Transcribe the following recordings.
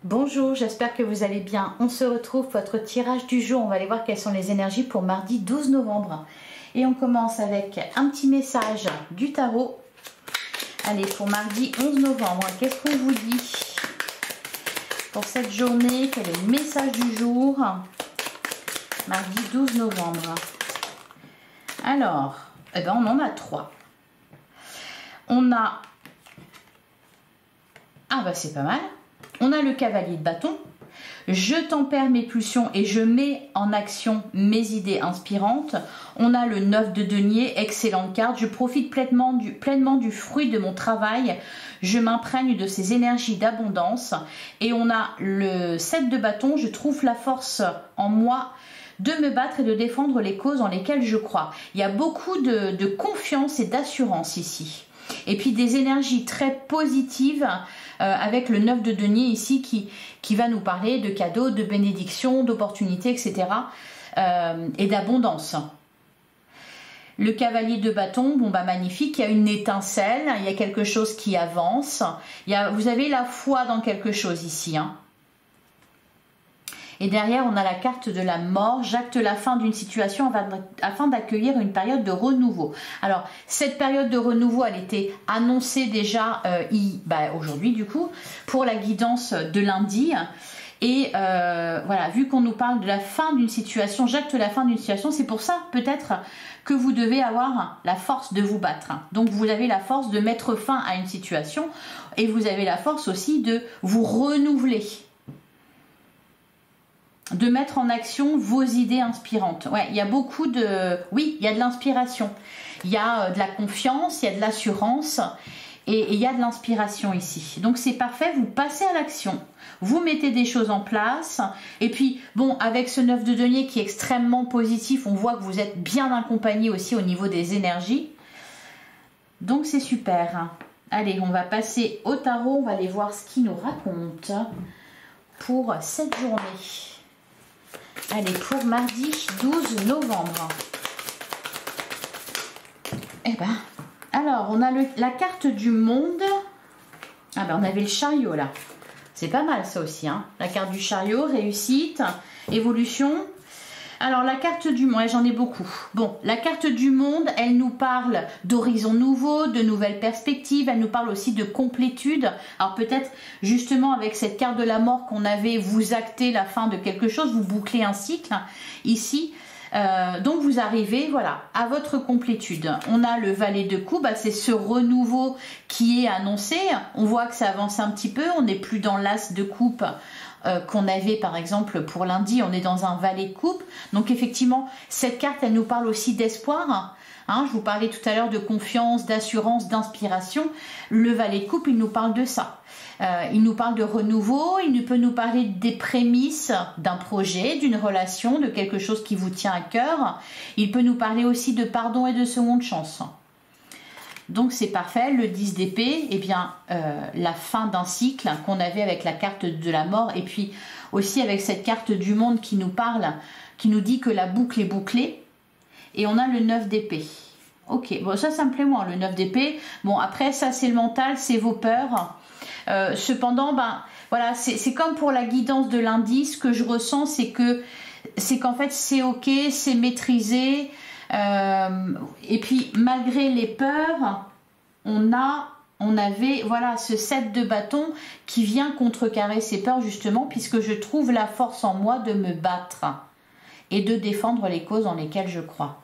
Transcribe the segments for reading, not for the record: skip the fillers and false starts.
Bonjour, j'espère que vous allez bien. On se retrouve pour votre tirage du jour. On va aller voir quelles sont les énergies pour mardi 12 novembre. Et on commence avec un petit message du tarot. Allez, pour mardi 11 novembre, qu'est-ce qu'on vous dit pour cette journée? Quel est le message du jour? Mardi 12 novembre. Alors, eh ben, on en a 3. On a... Ah bah c'est pas mal. On a le cavalier de bâton. Je tempère mes pulsions et je mets en action mes idées inspirantes. On a le 9 de denier, excellente carte. Je profite pleinement du fruit de mon travail. Je m'imprègne de ces énergies d'abondance. Et on a le 7 de bâton. Je trouve la force en moi de me battre et de défendre les causes en lesquelles je crois. Il y a beaucoup de confiance et d'assurance ici. Et puis des énergies très positives avec le 9 de denier ici qui va nous parler de cadeaux, de bénédictions, d'opportunités, etc. Et d'abondance. Le cavalier de bâton, bon bah magnifique, il y a une étincelle, il y a quelque chose qui avance. Vous avez la foi dans quelque chose ici. Hein. Et derrière, on a la carte de la mort. J'acte la fin d'une situation afin d'accueillir une période de renouveau. Alors, cette période de renouveau, elle était annoncée déjà aujourd'hui, du coup, pour la guidance de lundi. Et voilà, vu qu'on nous parle de la fin d'une situation, j'acte la fin d'une situation, c'est pour ça, peut-être, que vous devez avoir la force de vous battre. Donc, vous avez la force de mettre fin à une situation et vous avez la force aussi de vous renouveler. De mettre en action vos idées inspirantes. Ouais, il y a beaucoup de... Oui, il y a de l'inspiration. Il y a de la confiance, il y a de l'assurance et il y a de l'inspiration ici. Donc c'est parfait, vous passez à l'action. Vous mettez des choses en place. Et puis, bon, avec ce 9 de denier qui est extrêmement positif, on voit que vous êtes bien accompagné aussi au niveau des énergies. Donc c'est super. Allez, on va passer au tarot. On va aller voir ce qu'il nous raconte pour cette journée. Allez, pour mardi 12 novembre. Eh ben, alors, on a la carte du monde. Ah ben, on avait le chariot, là. C'est pas mal, ça aussi, hein. La carte du chariot, réussite, évolution. Alors, la carte du monde, j'en ai beaucoup. Bon, la carte du monde, elle nous parle d'horizons nouveaux, de nouvelles perspectives. Elle nous parle aussi de complétude. Alors, peut-être, justement, avec cette carte de la mort qu'on avait, vous actez la fin de quelque chose, vous bouclez un cycle, ici. Donc, vous arrivez, voilà, à votre complétude. On a le valet de coupe, bah, c'est ce renouveau qui est annoncé. On voit que ça avance un petit peu. On n'est plus dans l'as de coupe qu'on avait par exemple pour lundi, on est dans un valet de coupe. Donc effectivement, cette carte, elle nous parle aussi d'espoir. Hein, je vous parlais tout à l'heure de confiance, d'assurance, d'inspiration. Le valet de coupe, il nous parle de ça. Il nous parle de renouveau, il peut nous parler des prémices d'un projet, d'une relation, de quelque chose qui vous tient à cœur. Il peut nous parler aussi de pardon et de seconde chance. Donc c'est parfait, le 10 d'épée, eh bien la fin d'un cycle qu'on avait avec la carte de la mort et puis aussi avec cette carte du monde qui nous parle, qui nous dit que la boucle est bouclée et on a le 9 d'épée. Ok, bon ça me plaît moins le 9 d'épée. Bon après ça c'est le mental, c'est vos peurs. Cependant, ben voilà, c'est comme pour la guidance de lundi, ce que je ressens c'est qu'en fait c'est ok, c'est maîtrisé. Et puis malgré les peurs, on avait voilà ce 7 de bâton qui vient contrecarrer ces peurs justement puisque je trouve la force en moi de me battre et de défendre les causes en lesquelles je crois.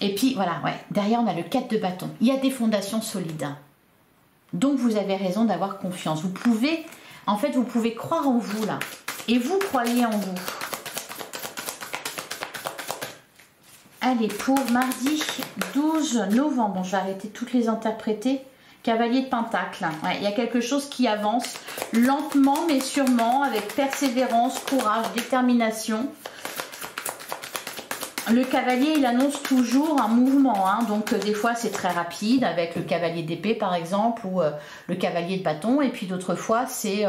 Et puis voilà, ouais, derrière on a le 4 de bâton. Il y a des fondations solides. Donc vous avez raison d'avoir confiance. Vous pouvez croire en vous là. Et vous croyez en vous. Allez, pour mardi 12 novembre, bon, je vais arrêter de toutes les interpréter. Cavalier de Pentacle, ouais, il y a quelque chose qui avance lentement mais sûrement, avec persévérance, courage, détermination. Le cavalier, il annonce toujours un mouvement, hein, donc des fois c'est très rapide, avec le cavalier d'épée par exemple, ou le cavalier de bâton, et puis d'autres fois c'est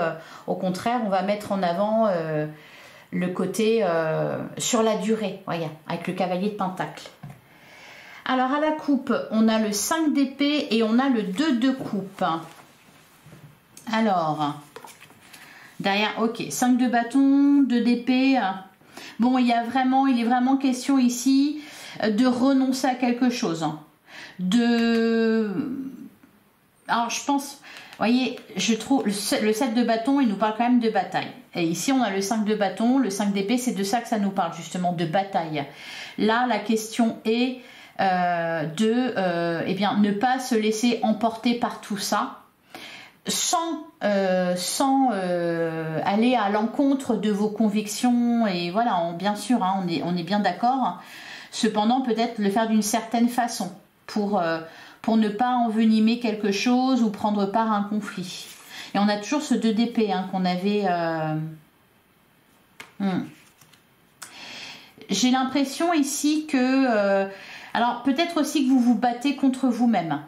au contraire, on va mettre en avant... le côté sur la durée, voyez, avec le cavalier de Pentacle. Alors à la coupe, on a le 5 d'épée et on a le 2 de coupe. Alors, derrière, ok, 5 de bâton, 2 d'épée. Bon, il est vraiment question ici de renoncer à quelque chose. Alors, je pense, vous voyez, je trouve le 7 de bâton, il nous parle quand même de bataille. Et ici, on a le 5 de bâton, le 5 d'épée, c'est de ça que ça nous parle, justement, de bataille. Là, la question est eh bien, ne pas se laisser emporter par tout ça, sans aller à l'encontre de vos convictions. Et voilà, bien sûr, hein, on est bien d'accord. Cependant, peut-être le faire d'une certaine façon pour ne pas envenimer quelque chose ou prendre part à un conflit. Et on a toujours ce 2 d'épée hein, qu'on avait... J'ai l'impression ici que... alors, peut-être aussi que vous vous battez contre vous-même.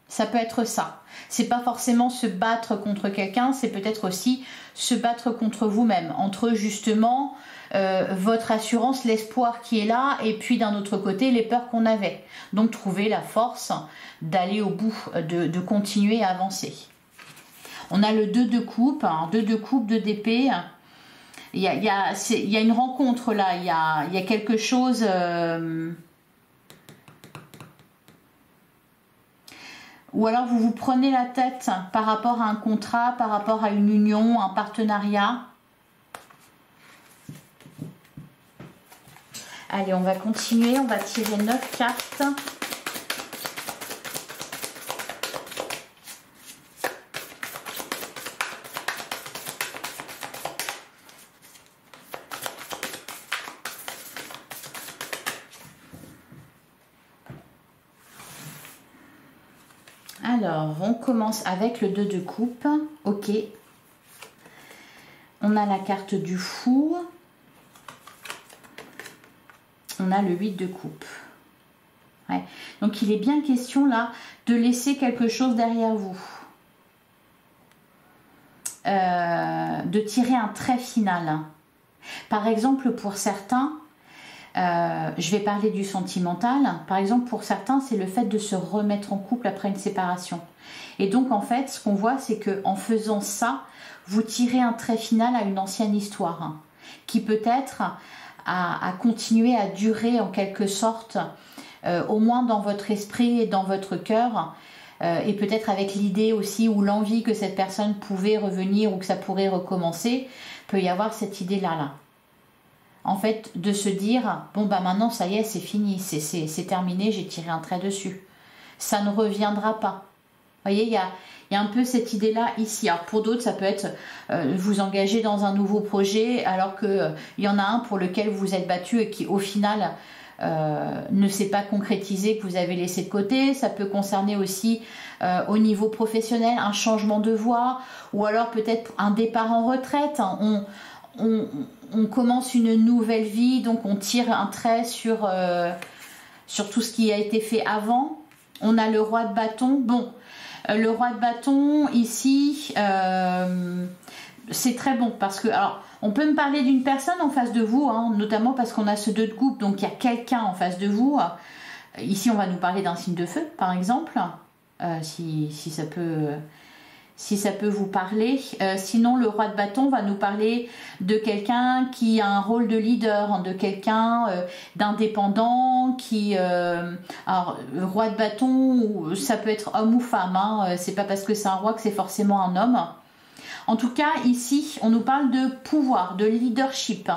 Ça peut être ça. C'est pas forcément se battre contre quelqu'un, c'est peut-être aussi se battre contre vous-même. Entre justement votre assurance, l'espoir qui est là, et puis d'un autre côté, les peurs qu'on avait. Donc, trouver la force d'aller au bout, de continuer à avancer. On a le 2 de coupe, hein, 2 de coupe, 2 d'épée. Il y a une rencontre là, il y a quelque chose... Ou alors vous vous prenez la tête par rapport à un contrat, par rapport à une union, un partenariat. Allez, on va continuer, on va tirer 9 cartes. Alors, on commence avec le 2 de coupe. Ok. On a la carte du fou. On a le 8 de coupe. Ouais. Donc, il est bien question là de laisser quelque chose derrière vous. De tirer un trait final. Par exemple, pour certains... je vais parler du sentimental. Par exemple, pour certains, c'est le fait de se remettre en couple après une séparation. Et donc, en fait, ce qu'on voit, c'est que en faisant ça, vous tirez un trait final à une ancienne histoire, hein, qui peut-être a continué à durer en quelque sorte, au moins dans votre esprit et dans votre cœur, et peut-être avec l'idée aussi ou l'envie que cette personne pouvait revenir ou que ça pourrait recommencer. Peut y avoir cette idée-là, là. En fait, de se dire, bon bah maintenant ça y est, c'est fini, c'est terminé, j'ai tiré un trait dessus. Ça ne reviendra pas. Vous voyez, il y a un peu cette idée-là ici. Alors pour d'autres, ça peut être vous engager dans un nouveau projet, alors qu'il y en a un pour lequel vous vous êtes battu et qui au final ne s'est pas concrétisé, que vous avez laissé de côté. Ça peut concerner aussi au niveau professionnel un changement de voie, ou alors peut-être un départ en retraite. On commence une nouvelle vie, donc on tire un trait sur tout ce qui a été fait avant. On a le roi de bâton. Bon, le roi de bâton, ici, c'est très bon parce que, alors, on peut me parler d'une personne en face de vous, hein, notamment parce qu'on a ce 2 de coupe, donc il y a quelqu'un en face de vous. Ici, on va nous parler d'un signe de feu, par exemple, si ça peut vous parler. Sinon, le roi de bâton va nous parler de quelqu'un qui a un rôle de leader, hein, de quelqu'un d'indépendant, qui... alors, le roi de bâton, ça peut être homme ou femme, hein, c'est pas parce que c'est un roi que c'est forcément un homme. En tout cas, ici, on nous parle de pouvoir, de leadership.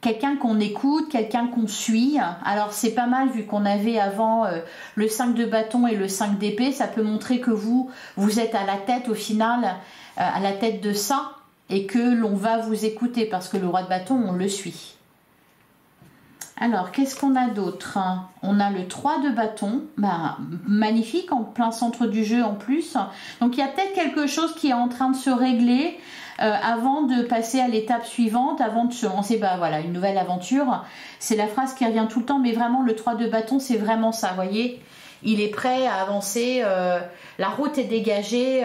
Quelqu'un qu'on écoute, quelqu'un qu'on suit. Alors c'est pas mal vu qu'on avait avant le 5 de bâton et le 5 d'épée. Ça peut montrer que vous êtes à la tête au final, à la tête de ça. Et que l'on va vous écouter parce que le roi de bâton, on le suit. Alors qu'est-ce qu'on a d'autre? On a le 3 de bâton. Bah, magnifique, en plein centre du jeu en plus. Donc il y a peut-être quelque chose qui est en train de se régler. Avant de passer à l'étape suivante, avant de se lancer voilà, une nouvelle aventure. C'est la phrase qui revient tout le temps, mais vraiment le 3 de bâton, c'est vraiment ça, vous voyez. Il est prêt à avancer, la route est dégagée,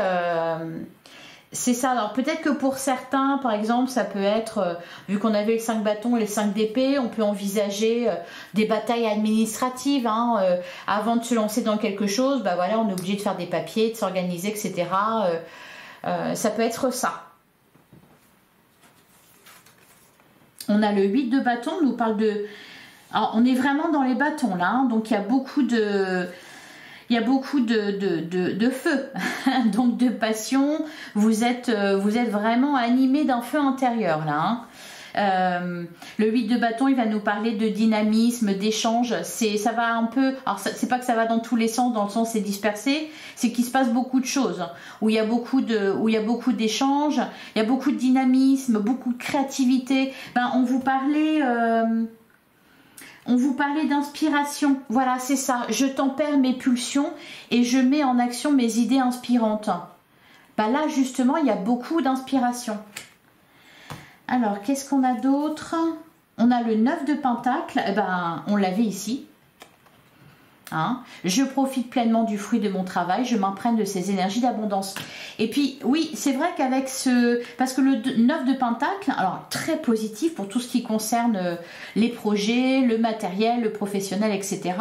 C'est ça. Alors peut-être que pour certains, par exemple, ça peut être, vu qu'on avait les 5 bâtons et les 5 d'épée, on peut envisager des batailles administratives. Hein, avant de se lancer dans quelque chose, bah voilà, on est obligé de faire des papiers, de s'organiser, etc. Ça peut être ça. On a le 8 de bâton, on nous parle de... Alors, on est vraiment dans les bâtons là, hein, donc il y a beaucoup de... Il y a beaucoup de feu, donc de passion. Vous êtes vraiment animé d'un feu intérieur là. Hein. Le 8 de bâton, il va nous parler de dynamisme, d'échange. Ça va un peu. Alors c'est pas que ça va dans tous les sens, dans le sens c'est dispersé. C'est qu'il se passe beaucoup de choses où il y a beaucoup d'échanges, il y a beaucoup de dynamisme, beaucoup de créativité. Ben on vous parlait. On vous parlait d'inspiration, voilà c'est ça, je tempère mes pulsions et je mets en action mes idées inspirantes. Bah là justement il y a beaucoup d'inspiration. Alors qu'est-ce qu'on a d'autre? On a le 9 de pentacle, ben, on l'avait ici. Hein, je profite pleinement du fruit de mon travail, je m'imprègne de ces énergies d'abondance. Et puis oui, c'est vrai qu'avec ce... Parce que le 9 de pentacle, alors très positif pour tout ce qui concerne les projets, le matériel, le professionnel, etc.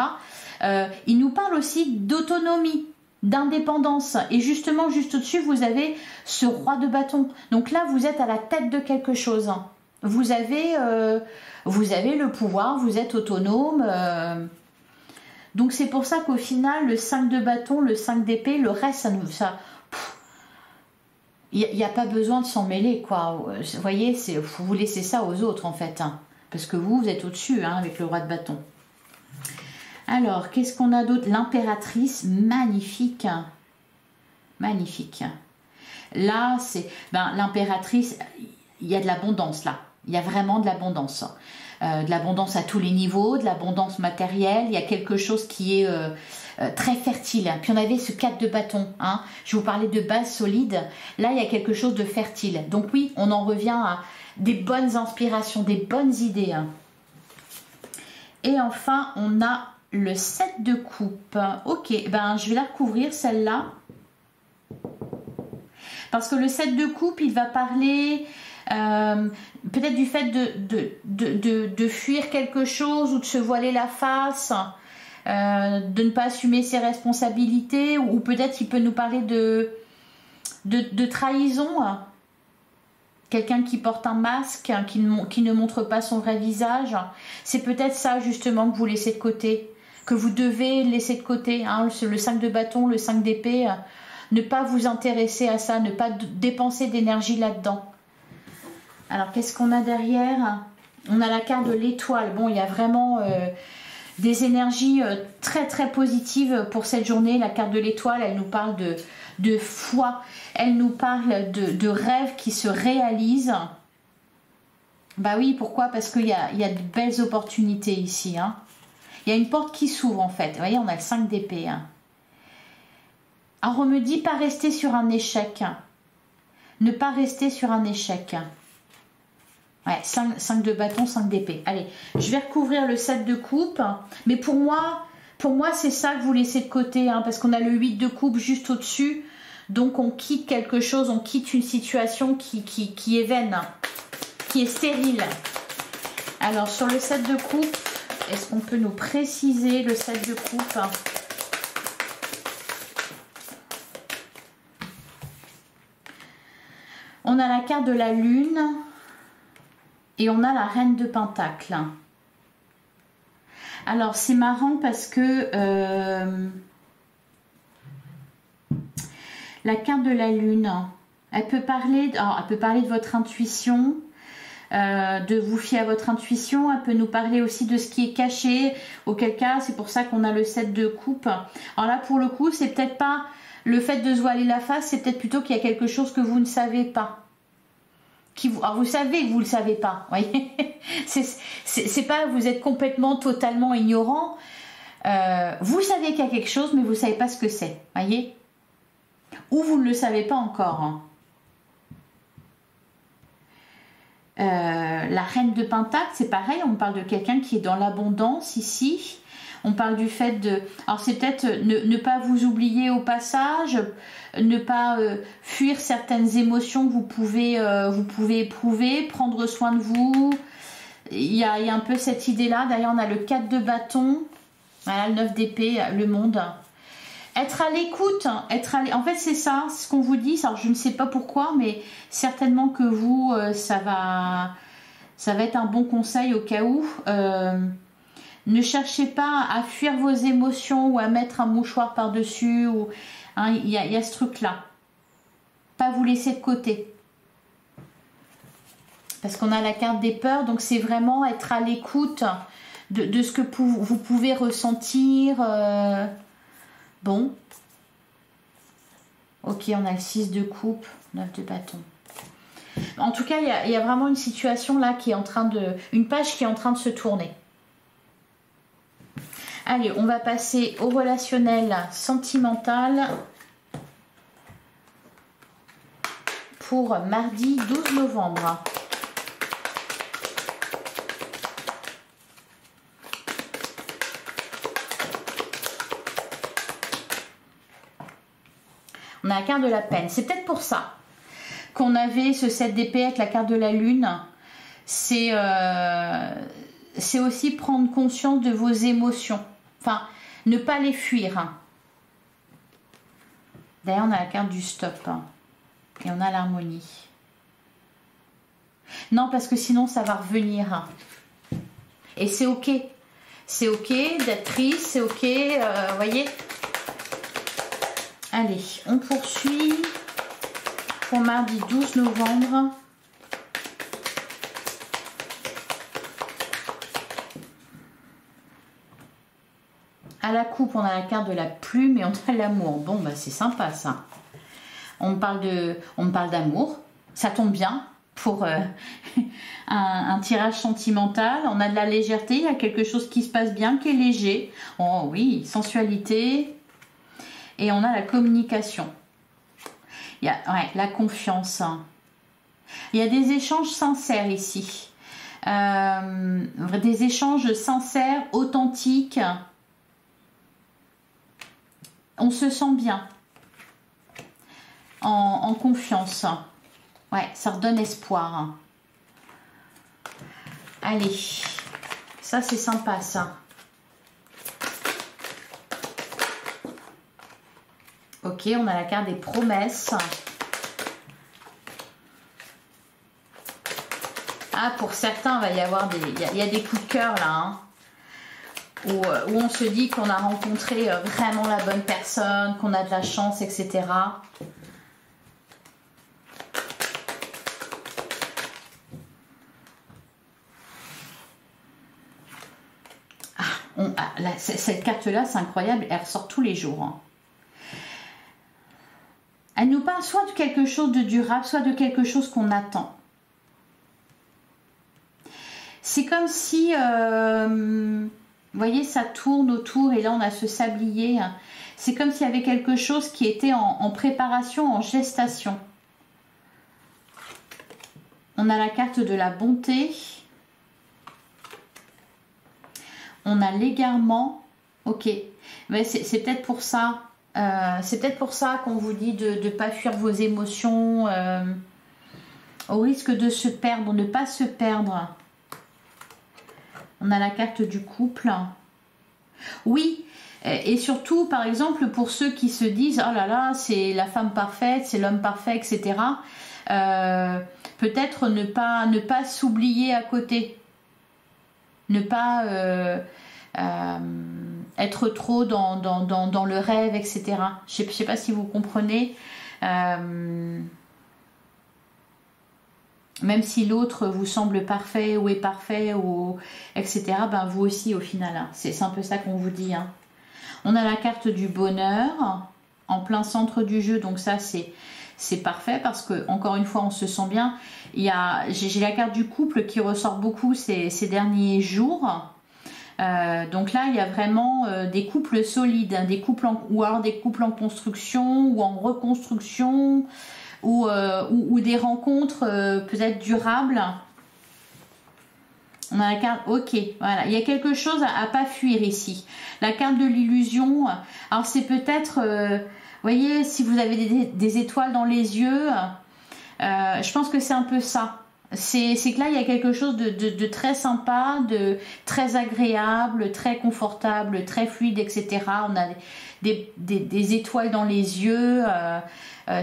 Il nous parle aussi d'autonomie, d'indépendance. Et justement, juste au-dessus, vous avez ce roi de bâton. Donc là, vous êtes à la tête de quelque chose. Vous avez le pouvoir, vous êtes autonome. Donc c'est pour ça qu'au final, le 5 de bâton, le 5 d'épée, le reste, il n'y a pas besoin de s'en mêler, quoi. Vous voyez, vous laissez ça aux autres, en fait. Hein, parce que vous êtes au-dessus, hein, avec le roi de bâton. Alors, qu'est-ce qu'on a d'autre? L'impératrice, magnifique. Magnifique. Là, c'est... Ben, l'impératrice, il y a de l'abondance, là. Il y a vraiment de l'abondance. De l'abondance à tous les niveaux, de l'abondance matérielle, il y a quelque chose qui est très fertile. Puis on avait ce 4 de bâton, hein. Je vous parlais de base solide, là il y a quelque chose de fertile. Donc oui, on en revient à des bonnes inspirations, des bonnes idées. Hein. Et enfin, on a le 7 de coupe. Ok, ben je vais la recouvrir celle-là. Parce que le 7 de coupe, il va parler... peut-être du fait de fuir quelque chose ou de se voiler la face, de ne pas assumer ses responsabilités, ou peut-être il peut nous parler de trahison, quelqu'un qui porte un masque, qui ne montre pas son vrai visage. C'est peut-être ça justement que vous laissez de côté, que vous devez laisser de côté, hein, le 5 de bâton, le 5 d'épée, ne pas vous intéresser à ça, ne pas dépenser d'énergie là-dedans. Alors, qu'est-ce qu'on a derrière? On a la carte de l'étoile. Bon, il y a vraiment des énergies très, très positives pour cette journée. La carte de l'étoile, elle nous parle de foi. Elle nous parle de rêves qui se réalisent. Bah oui, pourquoi? Parce qu'il y a de belles opportunités ici. Hein. Il y a une porte qui s'ouvre, en fait. Vous voyez, on a le 5 d'épée. Hein. Alors, on me dit pas rester sur un échec. Ne pas rester sur un échec. Ouais, 5 de bâton, 5 d'épée. Allez, je vais recouvrir le 7 de coupe. Mais pour moi c'est ça que vous laissez de côté. Hein, parce qu'on a le 8 de coupe juste au-dessus. Donc, on quitte quelque chose, on quitte une situation qui est vaine, qui est stérile. Alors, sur le 7 de coupe, est-ce qu'on peut nous préciser le 7 de coupe? On a la carte de la lune. Et on a la reine de pentacle. Alors c'est marrant parce que la carte de la lune, elle peut parler de votre intuition, de vous fier à votre intuition. Elle peut nous parler aussi de ce qui est caché. Auquel cas, c'est pour ça qu'on a le 7 de coupe. Alors là, pour le coup, c'est peut-être pas le fait de se voiler la face, c'est peut-être plutôt qu'il y a quelque chose que vous ne savez pas. Alors vous savez que vous ne le savez pas, voyez. C'est pas vous êtes complètement, totalement ignorant. Vous savez qu'il y a quelque chose, mais vous ne savez pas ce que c'est, voyez. Ou vous ne le savez pas encore. Hein. La reine de pentacle, c'est pareil, on parle de quelqu'un qui est dans l'abondance ici. On parle du fait de... Alors c'est peut-être ne pas vous oublier au passage, ne pas fuir certaines émotions que vous pouvez éprouver, prendre soin de vous. Il y a un peu cette idée-là. D'ailleurs, on a le 4 de bâton, voilà, le 9 d'épée, le monde. Être à l'écoute, en fait c'est ça, c'est ce qu'on vous dit. Alors je ne sais pas pourquoi, mais certainement que vous, ça va être un bon conseil au cas où. Ne cherchez pas à fuir vos émotions ou à mettre un mouchoir par-dessus. Hein, y a ce truc-là. Pas vous laisser de côté. Parce qu'on a la carte des peurs, donc c'est vraiment être à l'écoute de ce que vous pouvez ressentir. Bon. Ok, on a le 6 de coupe, 9 de bâton. En tout cas, il y a vraiment une situation là qui est en train de... Une page qui est en train de se tourner. Allez, on va passer au relationnel sentimental pour mardi 12 novembre. On a la carte de la peine. C'est peut-être pour ça qu'on avait ce 7 d'épée avec la carte de la lune. C'est aussi prendre conscience de vos émotions. Enfin, ne pas les fuir. D'ailleurs, on a la carte du stop. Et on a l'harmonie. Non, parce que sinon, ça va revenir. Et c'est ok. C'est ok d'être triste, c'est ok, vous voyez. Allez, on poursuit pour mardi 12 novembre. À la coupe, on a la carte de la plume et on a l'amour. Bon, bah c'est sympa ça. On parle d'amour. Ça tombe bien pour un tirage sentimental. On a de la légèreté, il y a quelque chose qui se passe bien, qui est léger. Oh oui, sensualité. Et on a la communication. Il y a la confiance. Il y a des échanges sincères ici. Des échanges sincères, authentiques. On se sent bien. En confiance. Ouais, ça redonne espoir. Allez. Ça, c'est sympa, ça. Ok, on a la carte des promesses. Ah, pour certains, il va y avoir il y a des coups de cœur là, hein, où on se dit qu'on a rencontré vraiment la bonne personne, qu'on a de la chance, etc. Cette carte-là, c'est incroyable, elle ressort tous les jours. Hein. Elle nous parle soit de quelque chose de durable, soit de quelque chose qu'on attend. C'est comme si, vous voyez, ça tourne autour et là on a ce sablier. C'est comme s'il y avait quelque chose qui était en préparation, en gestation. On a la carte de la bonté. On a l'égarement. Ok, mais c'est peut-être pour ça. C'est peut-être pour ça qu'on vous dit de ne pas fuir vos émotions au risque de se perdre, ne pas se perdre. On a la carte du couple. Oui, et surtout, par exemple, pour ceux qui se disent « Oh là là, c'est la femme parfaite, c'est l'homme parfait, etc. » Peut-être ne pas s'oublier à côté. Ne pas... être trop dans le rêve, etc. Je sais pas si vous comprenez. Même si l'autre vous semble parfait ou est parfait, ou etc. Ben vous aussi au final. Hein. C'est un peu ça qu'on vous dit. Hein. On a la carte du bonheur en plein centre du jeu. Donc ça c'est parfait parce que encore une fois on se sent bien. J'ai la carte du couple qui ressort beaucoup ces derniers jours. Donc là il y a vraiment des couples solides, hein, des couples ou alors des couples en construction ou en reconstruction ou des rencontres peut-être durables. On a la carte, ok, voilà, il y a quelque chose à pas fuir ici. La carte de l'illusion, alors c'est peut-être, vous voyez, si vous avez des étoiles dans les yeux, je pense que c'est un peu ça. C'est que là, il y a quelque chose de très sympa, de très agréable, très confortable, très fluide, etc. On a des étoiles dans les yeux,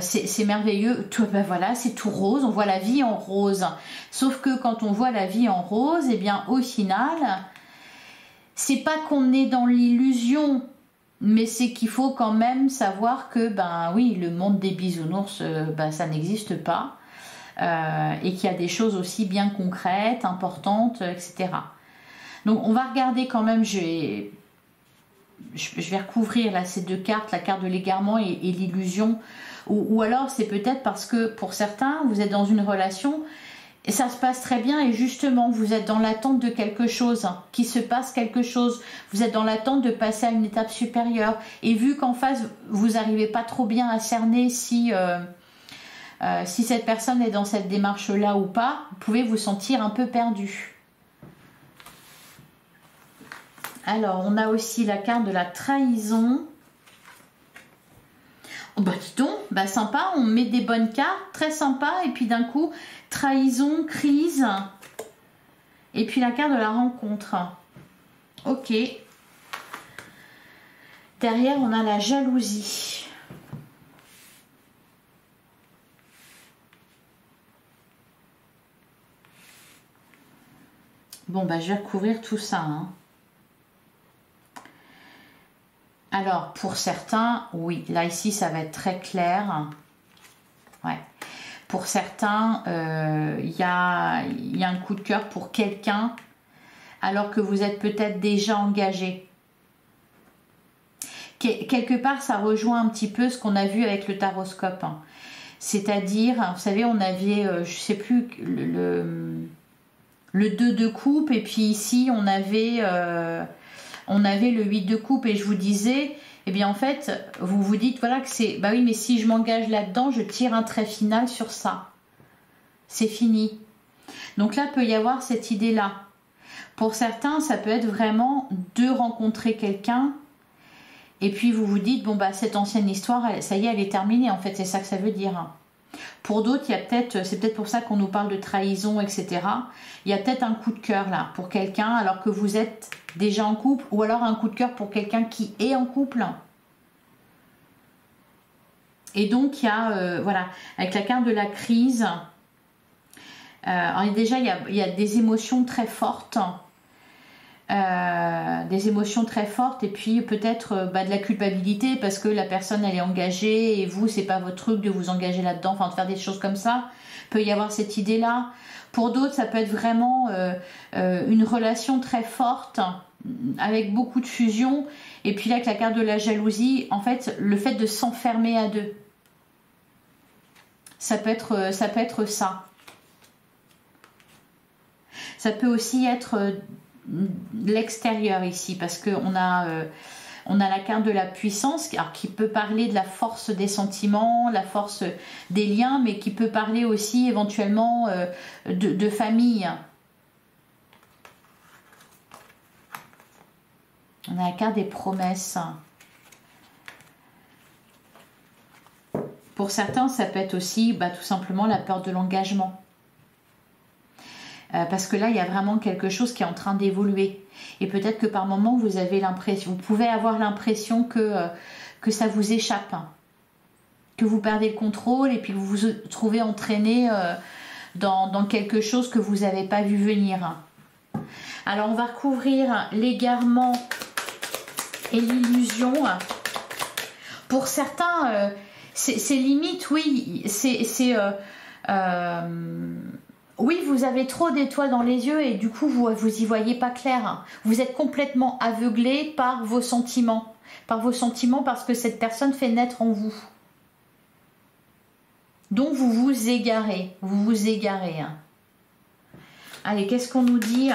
c'est merveilleux. Tout, ben voilà, c'est tout rose, on voit la vie en rose. Sauf que quand on voit la vie en rose, eh bien, au final, c'est pas qu'on est dans l'illusion, mais c'est qu'il faut quand même savoir que, ben oui, le monde des bisounours, ben, ça n'existe pas. Et qu'il y a des choses aussi bien concrètes, importantes, etc. Donc on va regarder quand même, je vais recouvrir là ces deux cartes, la carte de l'égarement et l'illusion, ou alors c'est peut-être parce que pour certains, vous êtes dans une relation et ça se passe très bien et justement vous êtes dans l'attente de quelque chose, qu'il se passe quelque chose, vous êtes dans l'attente de passer à une étape supérieure et vu qu'en face vous n'arrivez pas trop bien à cerner si cette personne est dans cette démarche-là ou pas, vous pouvez vous sentir un peu perdu. Alors, on a aussi la carte de la trahison. Oh, bah dis donc, bah sympa, on met des bonnes cartes, très sympa, et puis d'un coup, trahison, crise, et puis la carte de la rencontre. Ok. Derrière, on a la jalousie. Bon, bah, je vais recouvrir tout ça. Hein. Alors, pour certains, oui, là, ici, ça va être très clair. Ouais. Pour certains, y a un coup de cœur pour quelqu'un, alors que vous êtes peut-être déjà engagé. Quelque part, ça rejoint un petit peu ce qu'on a vu avec le taroscope. Hein. C'est-à-dire, vous savez, on avait, je sais plus, le 2 de coupe et puis ici on avait le 8 de coupe et je vous disais, eh bien en fait vous vous dites voilà que c'est, bah oui mais si je m'engage là-dedans je tire un trait final sur ça, c'est fini. Donc là peut y avoir cette idée là. Pour certains ça peut être vraiment de rencontrer quelqu'un et puis vous vous dites bon bah cette ancienne histoire ça y est elle est terminée en fait, c'est ça que ça veut dire. Pour d'autres, il y a peut-être, c'est peut-être pour ça qu'on nous parle de trahison, etc. Il y a peut-être un coup de cœur là pour quelqu'un alors que vous êtes déjà en couple, ou alors un coup de cœur pour quelqu'un qui est en couple. Et donc il y a, voilà, avec la carte de la crise, alors déjà il y a des émotions très fortes. Des émotions très fortes et puis peut-être de la culpabilité parce que la personne elle est engagée et vous c'est pas votre truc de vous engager là-dedans, enfin de faire des choses comme ça, peut y avoir cette idée là. Pour d'autres ça peut être vraiment une relation très forte avec beaucoup de fusion et puis là avec la carte de la jalousie, en fait le fait de s'enfermer à deux, ça peut être ça. Ça peut aussi être l'extérieur ici parce que on a la carte de la puissance alors, qui peut parler de la force des sentiments, la force des liens, mais qui peut parler aussi éventuellement de famille. On a la carte des promesses. Pour certains ça peut être aussi tout simplement la peur de l'engagement. Parce que là, il y a vraiment quelque chose qui est en train d'évoluer. Et peut-être que par moment, vous pouvez avoir l'impression que ça vous échappe. Que vous perdez le contrôle et puis vous vous trouvez entraîné dans quelque chose que vous n'avez pas vu venir. Alors, on va recouvrir l'égarement et l'illusion. Pour certains, c'est limite, oui, oui, vous avez trop d'étoiles dans les yeux et du coup, vous y voyez pas clair. Vous êtes complètement aveuglé par vos sentiments. Parce que cette personne fait naître en vous. Donc, vous vous égarez. Allez, qu'est-ce qu'on nous dit?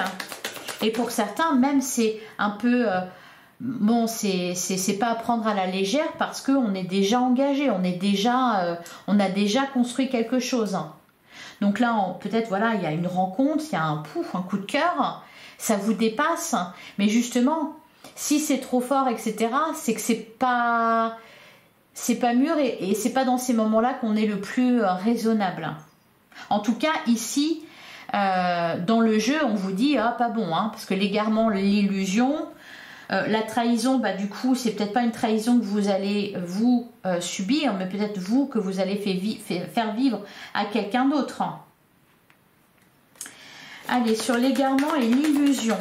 Et pour certains, même c'est un peu... bon, c'est pas à prendre à la légère parce qu'on est déjà engagé. On a déjà construit quelque chose. Donc là, peut-être, voilà, il y a une rencontre, il y a un coup de cœur, ça vous dépasse. Mais justement, si c'est trop fort, etc., c'est que c'est pas mûr et c'est pas dans ces moments-là qu'on est le plus raisonnable. En tout cas, ici, dans le jeu, on vous dit, ah, pas bon, hein, parce que l'égarement, l'illusion, la trahison, bah, du coup, c'est peut-être pas une trahison que vous allez, vous, subir, mais peut-être vous que vous allez faire vivre à quelqu'un d'autre. Allez, sur l'égarement et l'illusion.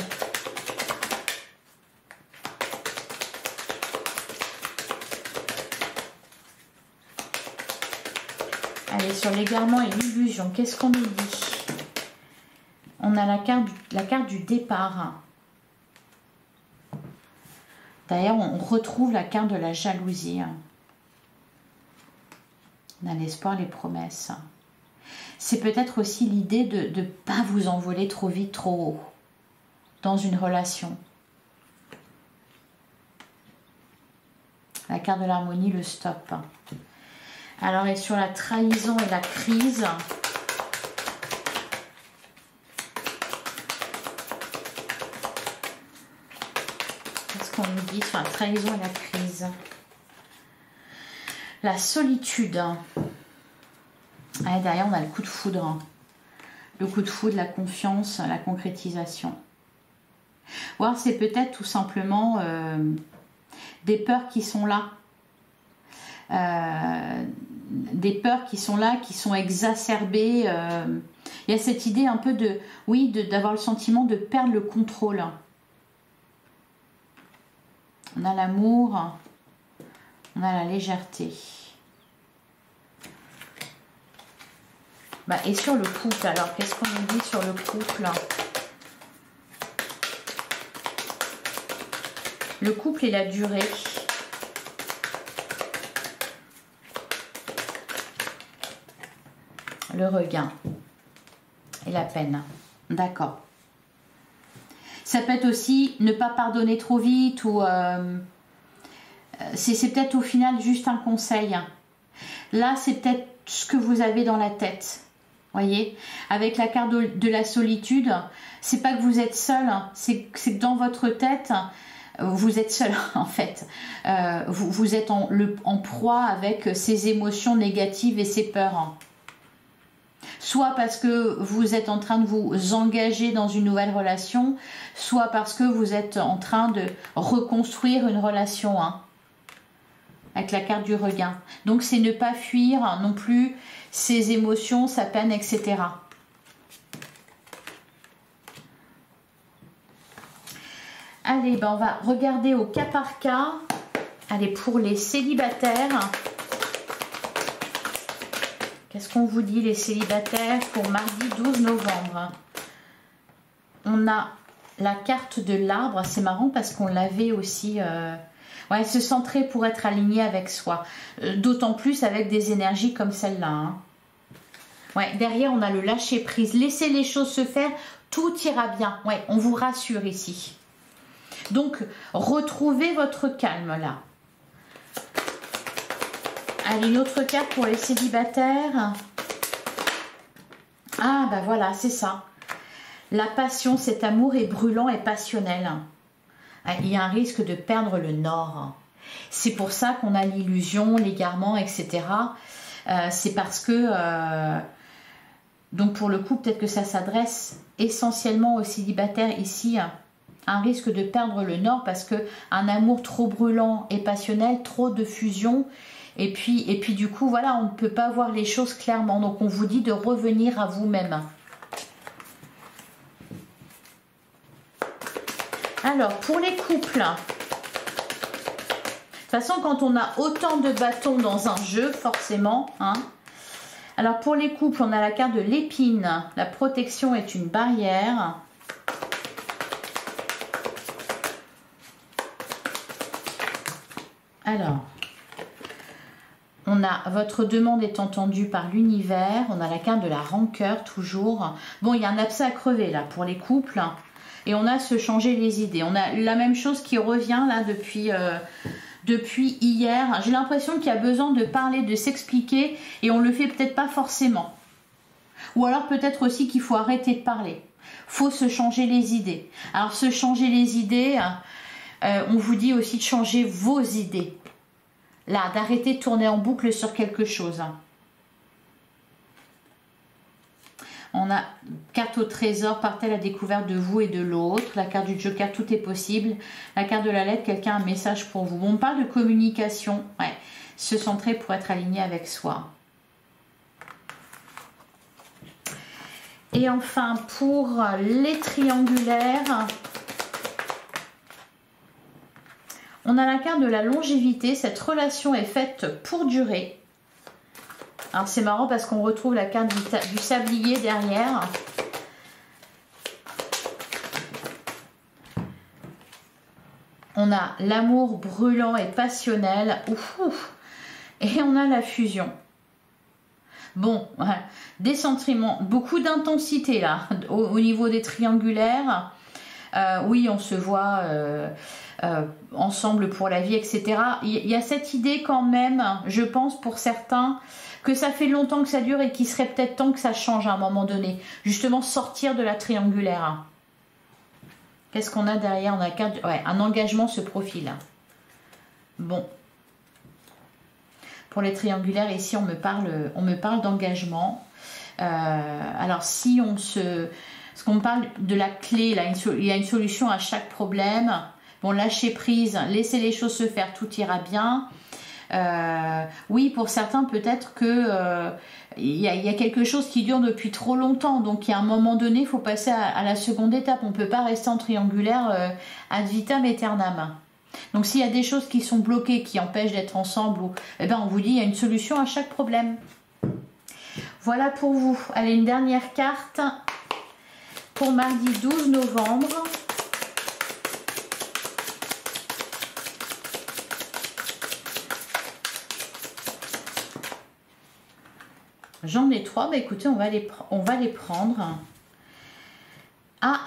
Allez, sur l'égarement et l'illusion, qu'est-ce qu'on nous dit? On a la carte du départ. D'ailleurs, on retrouve la carte de la jalousie. On a l'espoir, les promesses. C'est peut-être aussi l'idée de ne pas vous envoler trop vite, trop haut dans une relation. La carte de l'harmonie, le stop. Alors, et sur la trahison et la crise, qu'est-ce qu'on nous dit sur la trahison et la crise? La solitude. Ah, derrière, on a le coup de foudre. Le coup de foudre, la confiance, la concrétisation. Ou alors, c'est peut-être tout simplement des peurs qui sont là. Des peurs qui sont là, qui sont exacerbées. Il y a cette idée un peu de, oui, d'avoir le sentiment de perdre le contrôle. On a l'amour, on a la légèreté. Bah, et sur le couple, alors, qu'est-ce qu'on nous dit sur le couple? Le couple et la durée. Le regain et la peine. D'accord. Ça peut être aussi ne pas pardonner trop vite ou c'est peut-être au final juste un conseil. Là, c'est peut-être ce que vous avez dans la tête. Voyez, avec la carte de la solitude, c'est pas que vous êtes seul, c'est que dans votre tête, vous êtes seul en fait. Vous êtes en proie avec ces émotions négatives et ces peurs. Soit parce que vous êtes en train de vous engager dans une nouvelle relation, soit parce que vous êtes en train de reconstruire une relation, hein, avec la carte du regain. Donc c'est ne pas fuir non plus ses émotions, sa peine, etc. Allez, ben on va regarder au cas par cas. Allez, pour les célibataires. Qu'est-ce qu'on vous dit, les célibataires, pour mardi 12 novembre? On a la carte de l'arbre. C'est marrant parce qu'on l'avait aussi... Ouais, se centrer pour être aligné avec soi. D'autant plus avec des énergies comme celle-là. Hein. Ouais, derrière, on a le lâcher prise. Laissez les choses se faire. Tout ira bien. Ouais, on vous rassure ici. Donc, retrouvez votre calme là. Allez, une autre carte pour les célibataires. Ah, bah voilà, c'est ça. La passion, cet amour est brûlant et passionnel. Il y a un risque de perdre le nord. C'est pour ça qu'on a l'illusion, l'égarement, etc. C'est parce que... donc pour le coup, peut-être que ça s'adresse essentiellement aux célibataires ici. Un risque de perdre le nord parce que un amour trop brûlant et passionnel, trop de fusion... Et puis du coup, voilà, on ne peut pas voir les choses clairement. Donc, on vous dit de revenir à vous-même. Alors, pour les couples, de toute façon, quand on a autant de bâtons dans un jeu, forcément, hein. Alors, pour les couples, on a la carte de l'épine. La protection est une barrière. Alors... On a votre demande est entendue par l'univers. On a la carte de la rancœur toujours. Bon, il y a un abcès à crever là pour les couples. Et on a se changer les idées. On a la même chose qui revient là depuis hier. J'ai l'impression qu'il y a besoin de parler, de s'expliquer. Et on le fait peut-être pas forcément. Ou alors peut-être aussi qu'il faut arrêter de parler. Faut se changer les idées. Alors se changer les idées, on vous dit aussi de changer vos idées. Là, d'arrêter de tourner en boucle sur quelque chose. On a carte au trésor, partez à la découverte de vous et de l'autre. La carte du joker, tout est possible. La carte de la lettre, quelqu'un a un message pour vous. Bon, on parle de communication. Ouais. Se centrer pour être aligné avec soi. Et enfin, pour les triangulaires, on a la carte de la longévité. Cette relation est faite pour durer. Alors c'est marrant parce qu'on retrouve la carte du sablier derrière. On a l'amour brûlant et passionnel. Ouf, ouf. Et on a la fusion. Bon, des sentiments, beaucoup d'intensité là, au niveau des triangulaires. Oui, on se voit ensemble pour la vie, etc. Il y a cette idée quand même, je pense pour certains, que ça fait longtemps que ça dure et qu'il serait peut-être temps que ça change à un moment donné. Justement, sortir de la triangulaire. Qu'est-ce qu'on a derrière? On a un engagement se profile. Bon. Pour les triangulaires, ici, on me parle d'engagement. Alors, si on se... Parce qu'on parle de la clé, là, il y a une solution à chaque problème. Bon, lâcher prise, laisser les choses se faire, tout ira bien. Oui, pour certains, peut-être que il y a quelque chose qui dure depuis trop longtemps. Donc, il y a un moment donné, il faut passer à la seconde étape. On ne peut pas rester en triangulaire ad vitam aeternam. Donc, s'il y a des choses qui sont bloquées, qui empêchent d'être ensemble, eh ben, on vous dit il y a une solution à chaque problème. Voilà pour vous. Allez, une dernière carte pour mardi 12 novembre. J'en ai 3, bah écoutez, on va les prendre. Ah!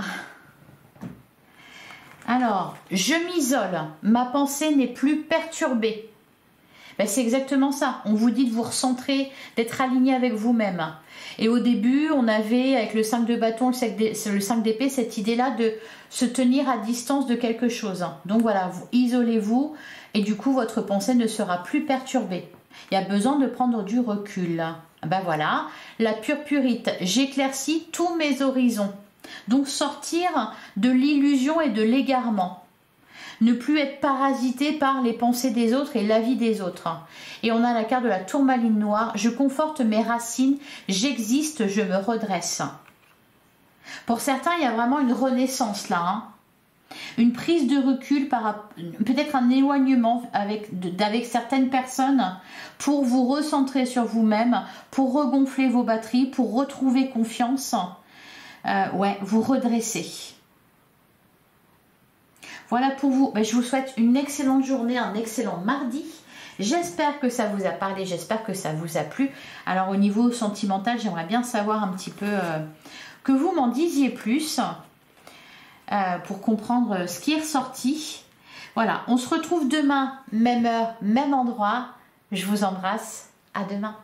Alors, je m'isole, ma pensée n'est plus perturbée. Ben, c'est exactement ça. On vous dit de vous recentrer, d'être aligné avec vous-même. Et au début, on avait, avec le 5 de bâton, le 5 d'épée, cette idée-là de se tenir à distance de quelque chose. Donc voilà, isolez-vous et du coup, votre pensée ne sera plus perturbée. Il y a besoin de prendre du recul. Ben voilà, la purpurite, j'éclaircis tous mes horizons. Donc sortir de l'illusion et de l'égarement. Ne plus être parasité par les pensées des autres et l'avis des autres. Et on a la carte de la tourmaline noire. Je conforte mes racines, j'existe, je me redresse. Pour certains, il y a vraiment une renaissance là. Hein. Une prise de recul, peut-être un éloignement avec certaines personnes pour vous recentrer sur vous-même, pour regonfler vos batteries, pour retrouver confiance. Ouais, vous redresser. Voilà pour vous. Ben, je vous souhaite une excellente journée, un excellent mardi. J'espère que ça vous a parlé, j'espère que ça vous a plu. Alors au niveau sentimental, j'aimerais bien savoir un petit peu que vous m'en disiez plus pour comprendre ce qui est ressorti. Voilà, on se retrouve demain, même heure, même endroit. Je vous embrasse. À demain.